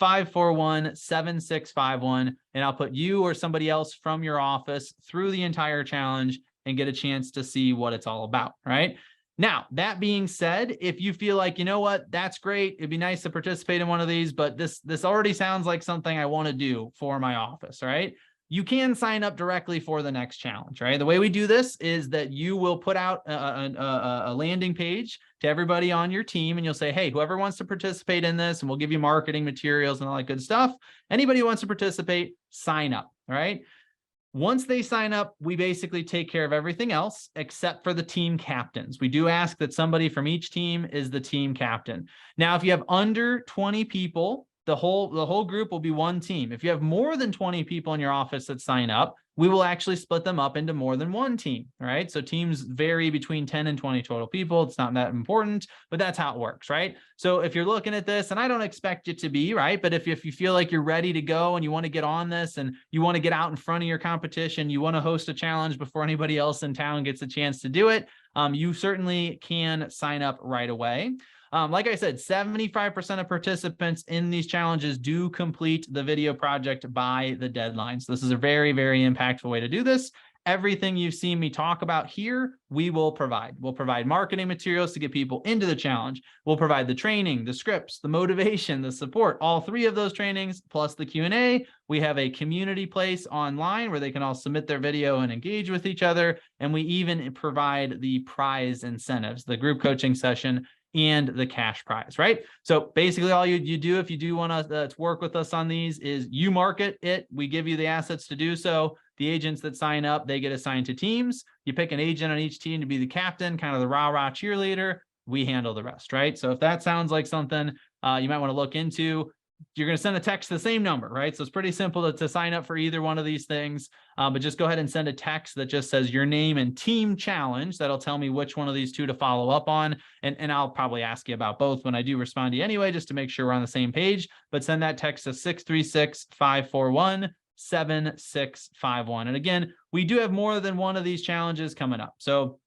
541-7651, and I'll put you or somebody else from your office through the entire challenge and get a chance to see what it's all about, right? Now, that being said, if you feel like, you know what, that's great, it'd be nice to participate in one of these, but this already sounds like something I want to do for my office, right? You can sign up directly for the next challenge, right? The way we do this is that you will put out a landing page to everybody on your team, and you'll say, hey, whoever wants to participate in this, and we'll give you marketing materials and all that good stuff. Anybody who wants to participate, sign up, all right? Once they sign up, we basically take care of everything else except for the team captains. We do ask that somebody from each team is the team captain. Now, if you have under 20 people, the whole group will be one team. If you have more than 20 people in your office that sign up, we will actually split them up into more than one team, right? So teams vary between 10 and 20 total people. It's not that important, but that's how it works, right? So if you're looking at this, and I don't expect it to be, right? But if you feel like you're ready to go and you want to get on this and you want to get out in front of your competition, you want to host a challenge before anybody else in town gets a chance to do it, you certainly can sign up right away. Like I said, 75% of participants in these challenges do complete the video project by the deadline. So this is a very, very impactful way to do this. Everything you've seen me talk about here, we will provide. We'll provide marketing materials to get people into the challenge. We'll provide the training, the scripts, the motivation, the support, all three of those trainings, plus the Q&A. We have a community place online where they can all submit their video and engage with each other. And we even provide the prize incentives, the group coaching session, and the cash prize, right? So basically all you do if you do want to work with us on these is you market it. We give you the assets to do so. The agents that sign up, they get assigned to teams. You pick an agent on each team to be the captain, kind of the rah-rah cheerleader. We handle the rest, right? So if that sounds like something you might want to look into, you're going to send a text to the same number, right? So it's pretty simple to sign up for either one of these things, but just go ahead and send a text that just says your name and team challenge. That'll tell me which one of these two to follow up on. And I'll probably ask you about both when I do respond to you anyway, just to make sure we're on the same page, but send that text to 636-541-7651. And again, we do have more than one of these challenges coming up. So,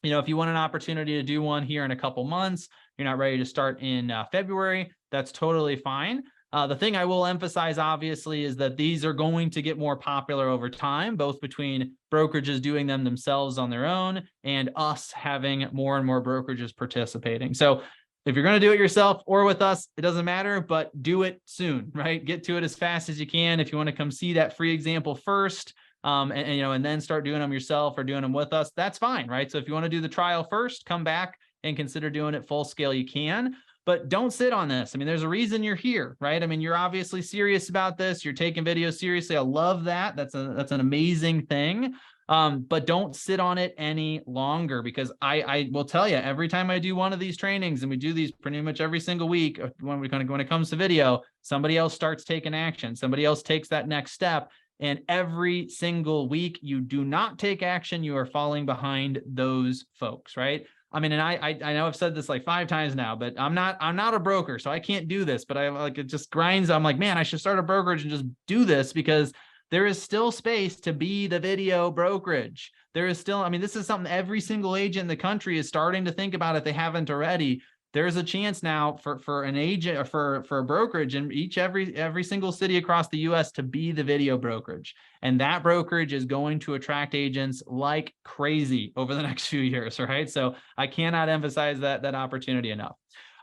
you know, if you want an opportunity to do one here in a couple months, you're not ready to start in February, that's totally fine. The thing I will emphasize, obviously, is that these are going to get more popular over time, both between brokerages doing them themselves on their own and us having more and more brokerages participating. So if you're going to do it yourself or with us, it doesn't matter, but do it soon, right? Get to it as fast as you can. If you want to come see that free example first, and then start doing them yourself or doing them with us, that's fine, right? So if you want to do the trial first, come back and consider doing it full scale, you can. But don't sit on this. I mean, there's a reason you're here, right? I mean, you're obviously serious about this. You're taking videos seriously. I love that. That's an amazing thing. But don't sit on it any longer, because I will tell you, every time I do one of these trainings, and we do these pretty much every single week, when it comes to video, somebody else starts taking action. Somebody else takes that next step. And every single week you do not take action, you are falling behind those folks, right? I mean, and I know I've said this like 5 times now, but I'm not a broker, so I can't do this, but it just grinds. I'm like, man, I should start a brokerage and just do this, because there is still space to be the video brokerage. There is still, I mean, this is something every single agent in the country is starting to think about if they haven't already. There's a chance now for an agent or for a brokerage in every single city across the US to be the video brokerage. And that brokerage is going to attract agents like crazy over the next few years, right? So I cannot emphasize that opportunity enough.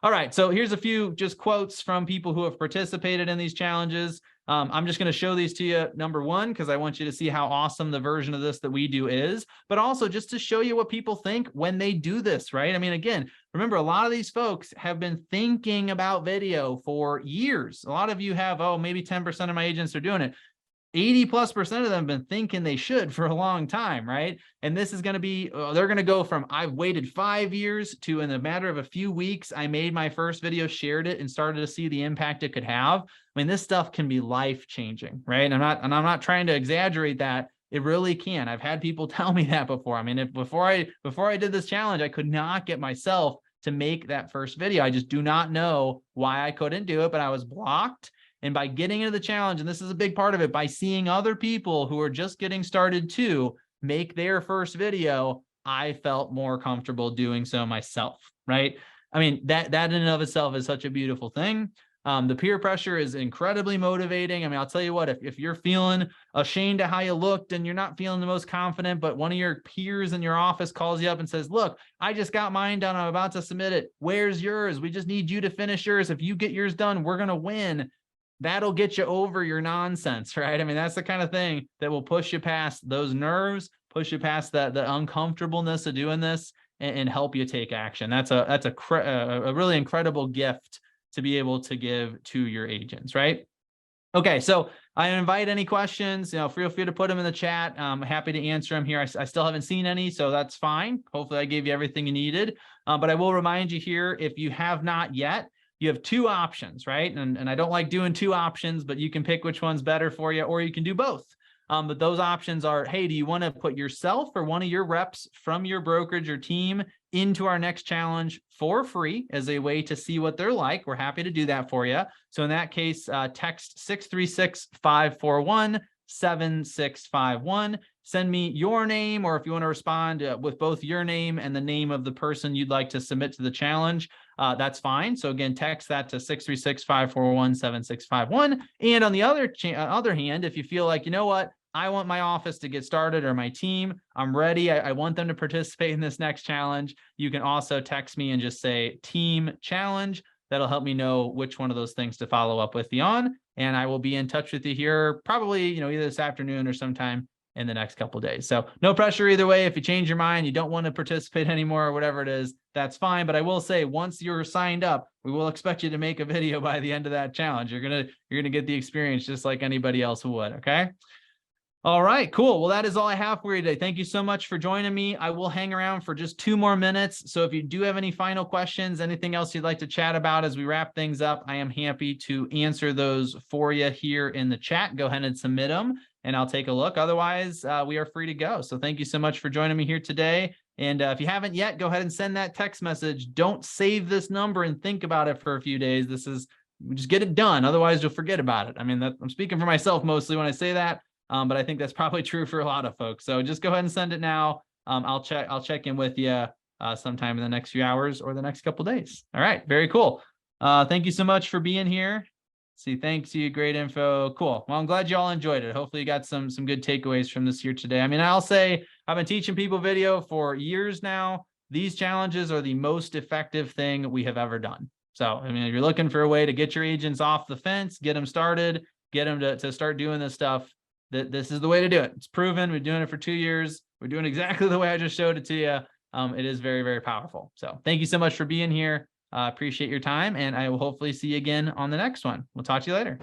All right, so here's a few just quotes from people who have participated in these challenges. I'm just going to show these to you, number one, because I want you to see how awesome the version of this that we do is, but also just to show you what people think when they do this, right? I mean, again, remember, a lot of these folks have been thinking about video for years. A lot of you have, oh, maybe 10% of my agents are doing it. 80+% of them have been thinking they should for a long time, right? And this is going to be, they're going to go from, I've waited 5 years to, in a matter of a few weeks, I made my first video, shared it, and started to see the impact it could have. I mean, this stuff can be life-changing, right? And I'm not trying to exaggerate that. It really can. I've had people tell me that before. I mean, before I did this challenge, I could not get myself to make that first video. I just do not know why I couldn't do it, but I was blocked. And by getting into the challenge, and this is a big part of it, by seeing other people who are just getting started to make their first video, I felt more comfortable doing so myself, right? I mean, that in and of itself is such a beautiful thing. The peer pressure is incredibly motivating. I mean, I'll tell you what, if you're feeling ashamed of how you looked and you're not feeling the most confident, but one of your peers in your office calls you up and says, look, I just got mine done. I'm about to submit it. Where's yours? We just need you to finish yours. If you get yours done, we're going to win. That'll get you over your nonsense, right? I mean, that's the kind of thing that will push you past those nerves, push you past the uncomfortableness of doing this, and help you take action. That's a really incredible gift to be able to give to your agents, right? Okay, so I invite any questions, feel free to put them in the chat. I'm happy to answer them here. I still haven't seen any, so that's fine. Hopefully I gave you everything you needed. But I will remind you here, if you have not yet, you have two options, right? And I don't like doing two options, but you can pick which one's better for you, or you can do both. But those options are, hey, do you want to put yourself or one of your reps from your brokerage or team into our next challenge for free as a way to see what they're like? We're happy to do that for you. So in that case, text 636-541-7651. Send me your name, or if you want to respond with both your name and the name of the person you'd like to submit to the challenge, that's fine. So again, text that to 636-541-7651. And on the other hand, if you feel like, you know what, I want my office to get started, or my team, I'm ready, I want them to participate in this next challenge, you can also text me and just say team challenge. That'll help me know which one of those things to follow up with you on. And I will be in touch with you here probably, either this afternoon or sometime in the next couple of days. So no pressure either way. If you change your mind, you don't want to participate anymore or whatever it is, that's fine. But I will say, once you're signed up, we will expect you to make a video by the end of that challenge. You're gonna get the experience just like anybody else would. Okay. All right, cool. Well, that is all I have for you today. Thank you so much for joining me. I will hang around for just 2 more minutes. So if you do have any final questions, anything else you'd like to chat about as we wrap things up, I am happy to answer those for you here in the chat. Go ahead and submit them and I'll take a look. Otherwise, we are free to go. So thank you so much for joining me here today. And if you haven't yet, go ahead and send that text message. Don't save this number and think about it for a few days. Just get it done. Otherwise, you'll forget about it. I mean, I'm speaking for myself mostly when I say that. But I think that's probably true for a lot of folks. So just go ahead and send it now. I'll check in with you sometime in the next few hours or the next couple of days. All right, very cool. Thank you so much for being here. Thanks you, great info. Cool. Well, I'm glad you all enjoyed it. Hopefully you got some good takeaways from this here today. I mean, I'll say I've been teaching people video for years now. These challenges are the most effective thing we have ever done. So, I mean, if you're looking for a way to get your agents off the fence, get them started, get them to start doing this stuff, this is the way to do it. It's proven. We're doing it for 2 years. We're doing exactly the way I just showed it to you. It is very, very powerful. So thank you so much for being here. Appreciate your time, and I will hopefully see you again on the next one. We'll talk to you later.